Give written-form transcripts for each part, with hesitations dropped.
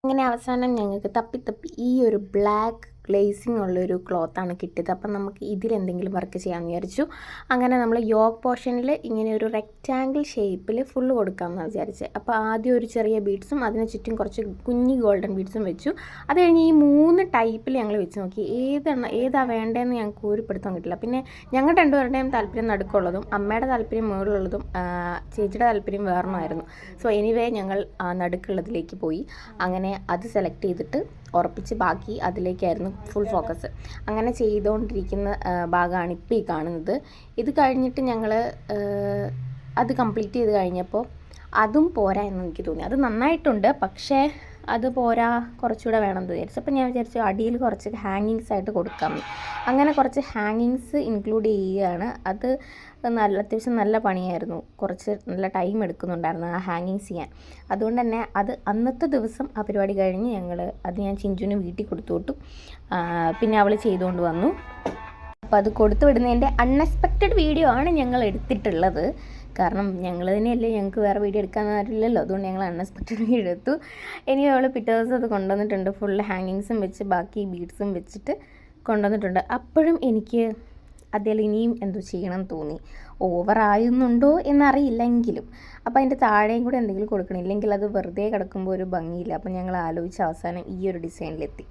അങ്ങനെ അവസാനം ഞങ്ങൾക്ക് തപ്പി തപ്പി ഈ ഒരു ബ്ലാക്ക് ഗ്ലേസിങ് ഉള്ളൊരു ക്ലോത്താണ് കിട്ടിയത്. അപ്പം നമുക്ക് ഇതിലെന്തെങ്കിലും വർക്ക് ചെയ്യാമെന്ന് വിചാരിച്ചു. അങ്ങനെ നമ്മൾ യോക്ക് പോർഷനിൽ ഇങ്ങനെ ഒരു റെക്റ്റാങ്കിൾ ഷേപ്പിൽ ഫുള്ള് കൊടുക്കാമെന്ന് വിചാരിച്ചത്. അപ്പോൾ ആദ്യം ഒരു ചെറിയ ബീഡ്സും അതിന് ചുറ്റും കുറച്ച് കുഞ്ഞി ഗോൾഡൻ ബീഡ്സും വെച്ചു. അത് കഴിഞ്ഞ് ഈ 3 ടൈപ്പിൽ ഞങ്ങൾ വെച്ച് നോക്കി. ഏതാ വേണ്ടതെന്ന് ഞങ്ങൾക്ക് ഊരിപ്പെടുത്താൻ കിട്ടില്ല. പിന്നെ ഞങ്ങൾ രണ്ടുപേരുടെയും താല്പര്യം നടുക്കുള്ളതും അമ്മയുടെ താല്പര്യം മുകളിലുള്ളതും ചേച്ചിയുടെ താല്പര്യം വേറൊന്നുമായിരുന്നു. സോ എനിവേ ഞങ്ങൾ നടുക്കുള്ളതിലേക്ക് പോയി. അങ്ങനെ അത് സെലക്ട് ചെയ്തിട്ട് ഉറപ്പിച്ച് ബാക്കി അതിലേക്കായിരുന്നു ഫുൾ ഫോക്കസ്. അങ്ങനെ ചെയ്തുകൊണ്ടിരിക്കുന്ന ഭാഗമാണ് ഇപ്പോൾ ഈ കാണുന്നത്. ഇത് കഴിഞ്ഞിട്ട് ഞങ്ങൾ അത് കംപ്ലീറ്റ് ചെയ്ത് കഴിഞ്ഞപ്പോൾ അതും പോരാ എന്ന് എനിക്ക് തോന്നി. അത് നന്നായിട്ടുണ്ട്, പക്ഷേ അത് പോരാ, കുറച്ചുകൂടെ വേണമെന്ന് വിചാരിച്ചു. അപ്പോൾ ഞാൻ വിചാരിച്ചു അടിയിൽ കുറച്ച് ഹാങ്ങിങ്സ് ആയിട്ട് കൊടുക്കാം. അങ്ങനെ കുറച്ച് ഹാങ്ങിങ്സ് ഇൻക്ലൂഡ് ചെയ്യുകയാണ്. അത് അത്യാവശ്യം നല്ല പണിയായിരുന്നു. കുറച്ച് നല്ല ടൈം എടുക്കുന്നുണ്ടായിരുന്നു ആ ഹാങ്ങിങ്സ് ചെയ്യാൻ. അതുകൊണ്ട് തന്നെ അത് അന്നത്തെ ദിവസം ആ പരിപാടി കഴിഞ്ഞ് അത് ഞാൻ ചിഞ്ചുവിന് വീട്ടിൽ കൊടുത്തു വിട്ടു. പിന്നെ അവൾ ചെയ്തുകൊണ്ട് വന്നു. അപ്പോൾ അത് കൊടുത്തു വിടുന്നതിൻ്റെ അൺഎക്സ്പെക്റ്റഡ് വീഡിയോ ആണ് ഞങ്ങൾ എടുത്തിട്ടുള്ളത്. കാരണം ഞങ്ങൾ തന്നെയല്ലേ, ഞങ്ങൾക്ക് വേറെ വീഡിയോ എടുക്കാൻ ആരില്ലല്ലോ. അതുകൊണ്ട് ഞങ്ങൾ അൺഎക്സ്പെക്റ്റഡ് വീഡിയോ എടുത്തു. ഇനി അവൾ പിറ്റേ ദിവസം അത് കൊണ്ടുവന്നിട്ടുണ്ട്. ഫുൾ ഹാങ്ങിങ്സും വെച്ച് ബാക്കി ബീഡ്സും വെച്ചിട്ട് കൊണ്ടുവന്നിട്ടുണ്ട്. അപ്പോഴും എനിക്ക് അതിൽ ഇനിയും എന്തോ ചെയ്യണമെന്ന് തോന്നി. ഓവറായുന്നുണ്ടോ എന്നറിയില്ലെങ്കിലും. അപ്പോൾ അതിൻ്റെ താഴെയും കൂടെ എന്തെങ്കിലും കൊടുക്കണം, ഇല്ലെങ്കിൽ അത് വെറുതെ കിടക്കുമ്പോൾ ഒരു ഭംഗിയില്ല. അപ്പോൾ ഞങ്ങൾ ആലോചിച്ച് അവസാനം ഈ ഒരു ഡിസൈനിലെത്തി.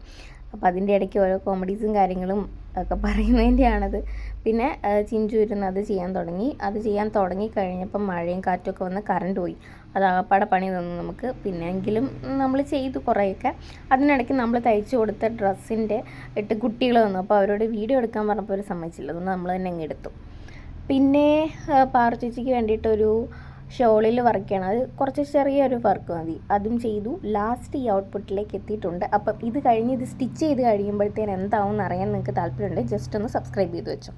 അപ്പോൾ അതിൻ്റെ ഇടയ്ക്ക് ഓരോ കോമഡീസും കാര്യങ്ങളും ഒക്കെ പറയുന്നതിൻ്റെയാണത്. പിന്നെ ചിഞ്ചു ഇരുന്ന് അത് ചെയ്യാൻ തുടങ്ങി കഴിഞ്ഞപ്പം മഴയും കാറ്റൊക്കെ വന്ന് കറണ്ട് പോയി. അത് ആകപ്പാടെ പണി തന്നു നമുക്ക്. പിന്നെങ്കിലും നമ്മൾ ചെയ്തു കുറേയൊക്കെ. അതിനിടയ്ക്ക് നമ്മൾ തയ്ച്ചു കൊടുത്ത ഡ്രസ്സിൻ്റെ 8 കുട്ടികൾ വന്നു. അപ്പോൾ അവരോട് വീഡിയോ എടുക്കാൻ പറഞ്ഞപ്പോൾ അവർ സമ്മതിച്ചില്ല. അതുകൊണ്ട് നമ്മൾ തന്നെ അങ്ങ് എടുത്തു. പിന്നെ പാറു ചേച്ചിക്ക് വേണ്ടിയിട്ടൊരു ഷോളിൽ വർക്ക് ചെയ്യണം. അത് കുറച്ച് ചെറിയൊരു വർക്ക് മതി, അതും ചെയ്തു. ലാസ്റ്റ് ഈ ഔട്ട്പുട്ടിലേക്ക് എത്തിയിട്ടുണ്ട്. അപ്പം ഇത് കഴിഞ്ഞ് ഇത് സ്റ്റിച്ച് ചെയ്ത് കഴിയുമ്പോഴത്തേന് എന്താവും എന്നറിയാൻ നിങ്ങൾക്ക് താല്പര്യമുണ്ട്, ജസ്റ്റ് ഒന്ന് സബ്സ്ക്രൈബ് ചെയ്ത് വെച്ചോ.